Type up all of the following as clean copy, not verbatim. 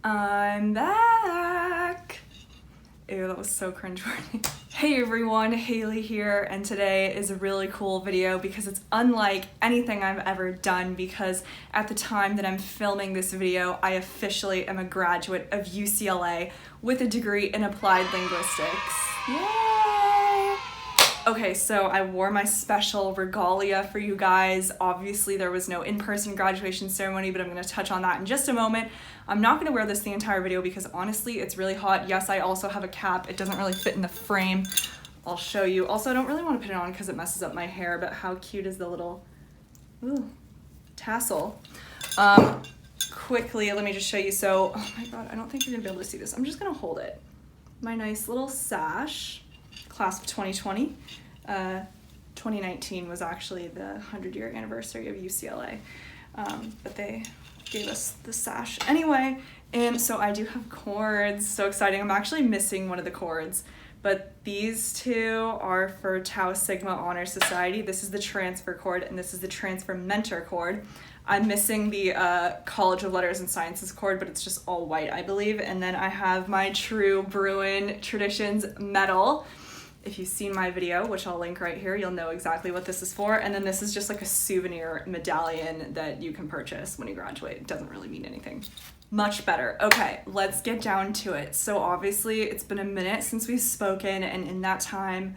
I'm back. Ew, that was so cringeworthy. Hey everyone, Hailey here, and today is a really cool video because it's unlike anything I've ever done because at the time that I'm filming this video, I officially am a graduate of UCLA with a degree in applied linguistics. Yay! Okay, so I wore my special regalia for you guys. Obviously, there was no in-person graduation ceremony, but I'm gonna touch on that in just a moment. I'm not gonna wear this the entire video because honestly, it's really hot. Yes, I also have a cap. It doesn't really fit in the frame. I'll show you. Also, I don't really wanna put it on because it messes up my hair, but how cute is the little, tassel? Quickly, let me just show you. So, oh my God, I don't think you're gonna be able to see this. I'm just gonna hold it. My nice little sash. Class of 2020. 2019 was actually the 100-year anniversary of UCLA, but they gave us the sash anyway. And so I do have cords, so exciting. I'm actually missing one of the cords, but these two are for Tau Sigma Honor Society. This is the transfer cord, and this is the transfer mentor cord. I'm missing the College of Letters and Sciences cord, but it's just all white, I believe. And then I have my True Bruin Traditions medal. If you've seen my video, which I'll link right here, you'll know exactly what this is for. And then this is just like a souvenir medallion that you can purchase when you graduate. It doesn't really mean anything. Much better. Okay, let's get down to it. So obviously it's been a minute since we've spoken, and in that time,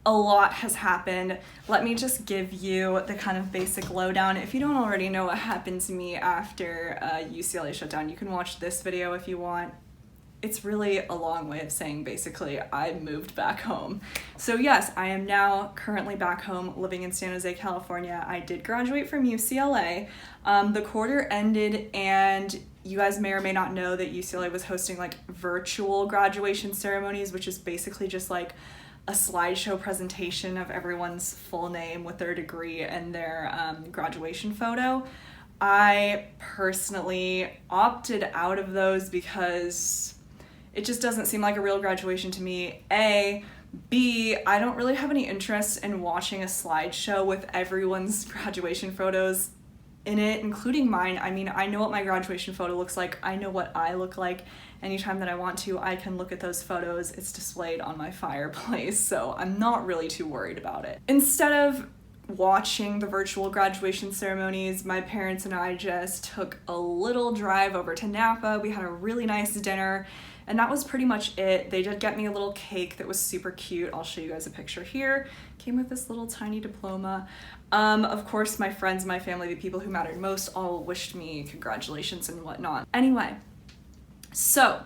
a lot has happened. Let me just give you the kind of basic lowdown. If you don't already know what happened to me after UCLA shut down, you can watch this video if you want. It's really a long way of saying basically I moved back home. So yes, I am now currently back home living in San Jose, California. I did graduate from UCLA. The quarter ended, and you guys may or may not know that UCLA was hosting like virtual graduation ceremonies, which is basically just like a slideshow presentation of everyone's full name with their degree and their graduation photo. I personally opted out of those because it just doesn't seem like a real graduation to me. A. B. I don't really have any interest in watching a slideshow with everyone's graduation photos in it, including mine. I mean, I know what my graduation photo looks like. I know what I look like. Anytime that I want to, I can look at those photos. It's displayed on my fireplace, so I'm not really too worried about it. Instead of watching the virtual graduation ceremonies, my parents and I just took a little drive over to Napa. We had a really nice dinner, and that was pretty much it. They did get me a little cake that was super cute. I'll show you guys a picture here. Came with this little tiny diploma. Of course, my friends, my family, the people who mattered most all wished me congratulations and whatnot. Anyway, so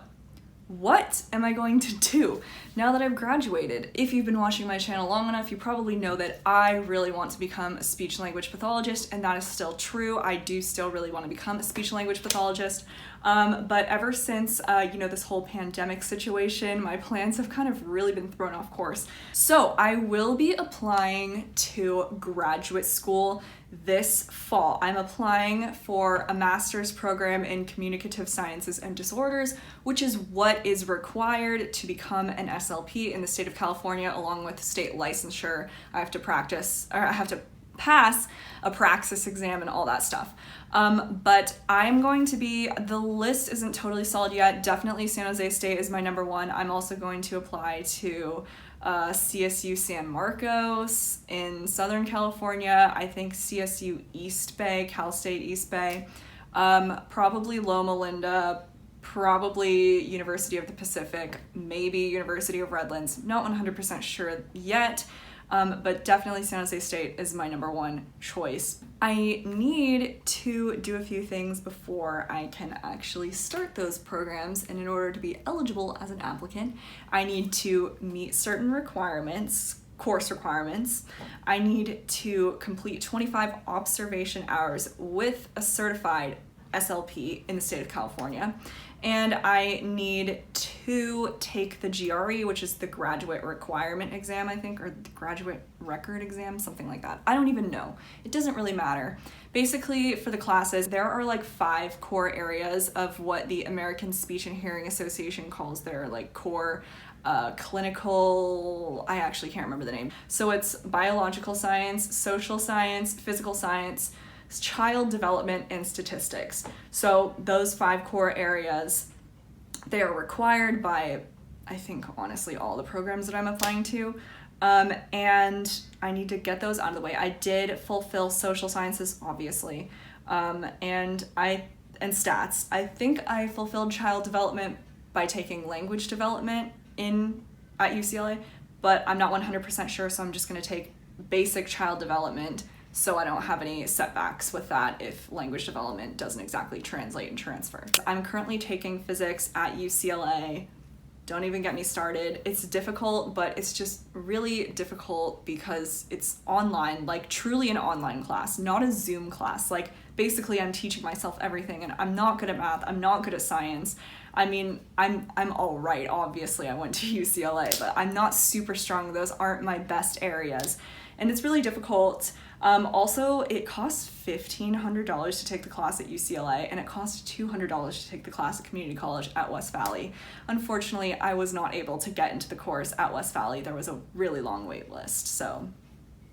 what am I going to do now that I've graduated? If you've been watching my channel long enough, you probably know that I really want to become a speech language pathologist, and that is still true. I do still really want to become a speech language pathologist. But ever since, this whole pandemic situation, my plans have kind of really been thrown off course. So I will be applying to graduate school this fall. I'm applying for a master's program in communicative sciences and disorders, which is what is required to become an SLP in the state of California, along with state licensure. I have to pass a praxis exam and all that stuff. But I'm going to be, the list isn't totally solid yet. Definitely San Jose State is my number one. I'm also going to apply to CSU San Marcos in Southern California. I think CSU East Bay, Cal State East Bay, probably Loma Linda, probably University of the Pacific, maybe University of Redlands. Not 100% sure yet. But definitely San Jose State is my number one choice. I need to do a few things before I can actually start those programs, and in order to be eligible as an applicant, I need to meet certain requirements, course requirements. I need to complete 25 observation hours with a certified SLP in the state of California. And I need to take the GRE, which is the graduate requirement exam, I think, or the graduate record exam, something like that. I don't even know. It doesn't really matter. Basically, for the classes, there are like 5 core areas of what the American Speech and Hearing Association calls their like core clinical, I actually can't remember the name. So it's biological science, social science, physical science, child development, and statistics. So those 5 core areas They are required by, I think, honestly, all the programs that I'm applying to. And I need to get those out of the way. I did fulfill social sciences, obviously, and stats. I think I fulfilled child development by taking language development at UCLA, but I'm not 100% sure, so I'm just going to take basic child development so I don't have any setbacks with that if language development doesn't exactly translate and transfer. I'm currently taking physics at UCLA. Don't even get me started. It's difficult, but it's just really difficult because it's online, like truly an online class, not a Zoom class. Like basically I'm teaching myself everything, and I'm not good at math, I'm not good at science. I mean, I'm all right, obviously I went to UCLA, but I'm not super strong. Those aren't my best areas, and it's really difficult. Also, it costs $1,500 to take the class at UCLA, and it costs $200 to take the class at community college at West Valley. Unfortunately, I was not able to get into the course at West Valley. There was a really long wait list, so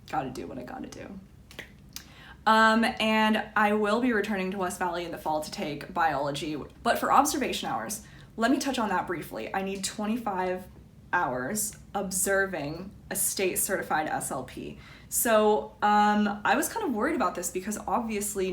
gotta do what I gotta do. And I will be returning to West Valley in the fall to take biology, but for observation hours, let me touch on that briefly. I need 25 hours observing a state certified SLP. So I was kind of worried about this because obviously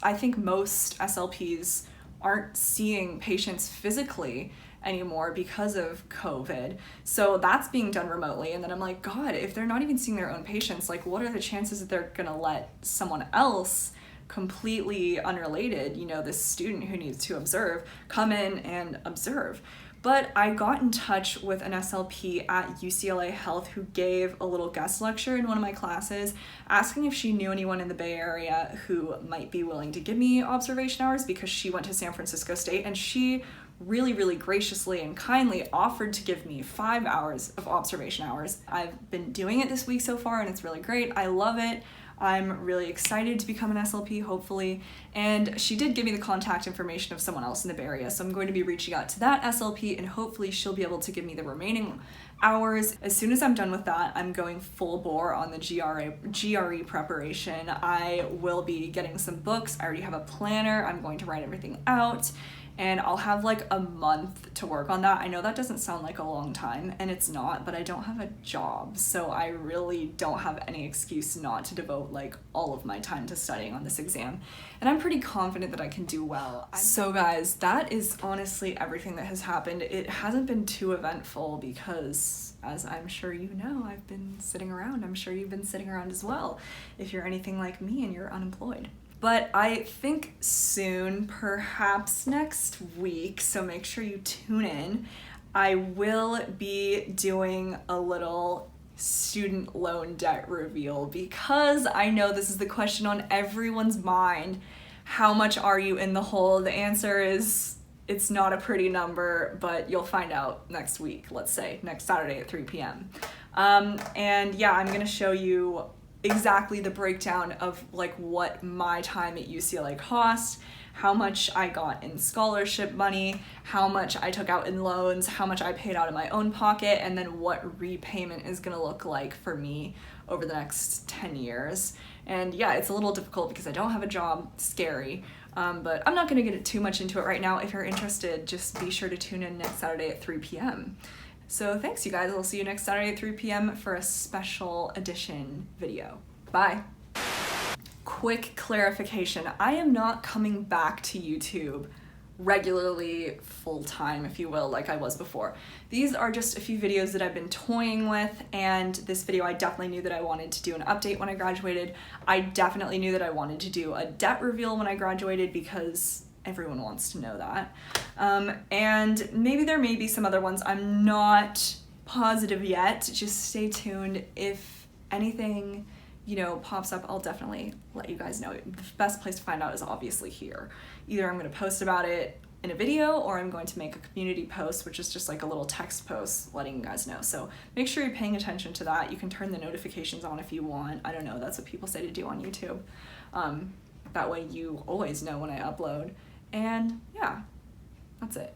I think most SLPs aren't seeing patients physically anymore because of COVID. So that's being done remotely. And then I'm like, God, if they're not even seeing their own patients, like what are the chances that they're gonna let someone else completely unrelated, this student who needs to observe, come in and observe? But I got in touch with an SLP at UCLA Health who gave a little guest lecture in one of my classes, asking if she knew anyone in the Bay Area who might be willing to give me observation hours because she went to San Francisco State, and she really, really graciously and kindly offered to give me 5 hours of observation hours. I've been doing it this week so far, and it's really great. I love it. I'm really excited to become an SLP, hopefully, and she did give me the contact information of someone else in the Bay Area, so I'm going to be reaching out to that SLP, and hopefully she'll be able to give me the remaining hours. As soon as I'm done with that, I'm going full bore on the GRE preparation. I will be getting some books. I already have a planner. I'm going to write everything out, and I'll have like a month to work on that. I know that doesn't sound like a long time, and it's not, but I don't have a job, so I really don't have any excuse not to devote like all of my time to studying on this exam, and I'm pretty confident that I can do well. So guys, that is honestly everything that has happened. It hasn't been too eventful because, as I'm sure you know, I've been sitting around. I'm sure you've been sitting around as well if you're anything like me and you're unemployed. But I think soon, perhaps next week, so make sure you tune in, I will be doing a little student loan debt reveal because I know this is the question on everyone's mind. How much are you in the hole? The answer is it's not a pretty number, but you'll find out next week, let's say, next Saturday at 3 p.m. And yeah, I'm gonna show you exactly the breakdown of like what my time at UCLA cost, how much I got in scholarship money, how much I took out in loans, how much I paid out of my own pocket, and then what repayment is gonna look like for me over the next 10 years. And yeah, it's a little difficult because I don't have a job, scary, but I'm not gonna get too much into it right now. If you're interested, just be sure to tune in next Saturday at 3 p.m. So thanks, you guys. I'll see you next Saturday at 3 p.m. for a special edition video. Bye. Quick clarification. I am not coming back to YouTube regularly, full-time, if you will, like I was before. These are just a few videos that I've been toying with, and this video I definitely knew that I wanted to do an update when I graduated. I definitely knew that I wanted to do a debt reveal when I graduated because everyone wants to know that. And maybe there may be some other ones. I'm not positive yet. Just stay tuned. If anything, pops up, I'll definitely let you guys know. The best place to find out is obviously here. Either I'm going to post about it in a video or I'm going to make a community post, which is just like a little text post letting you guys know. So make sure you're paying attention to that. You can turn the notifications on if you want. I don't know, that's what people say to do on YouTube. That way you always know when I upload. And yeah, that's it.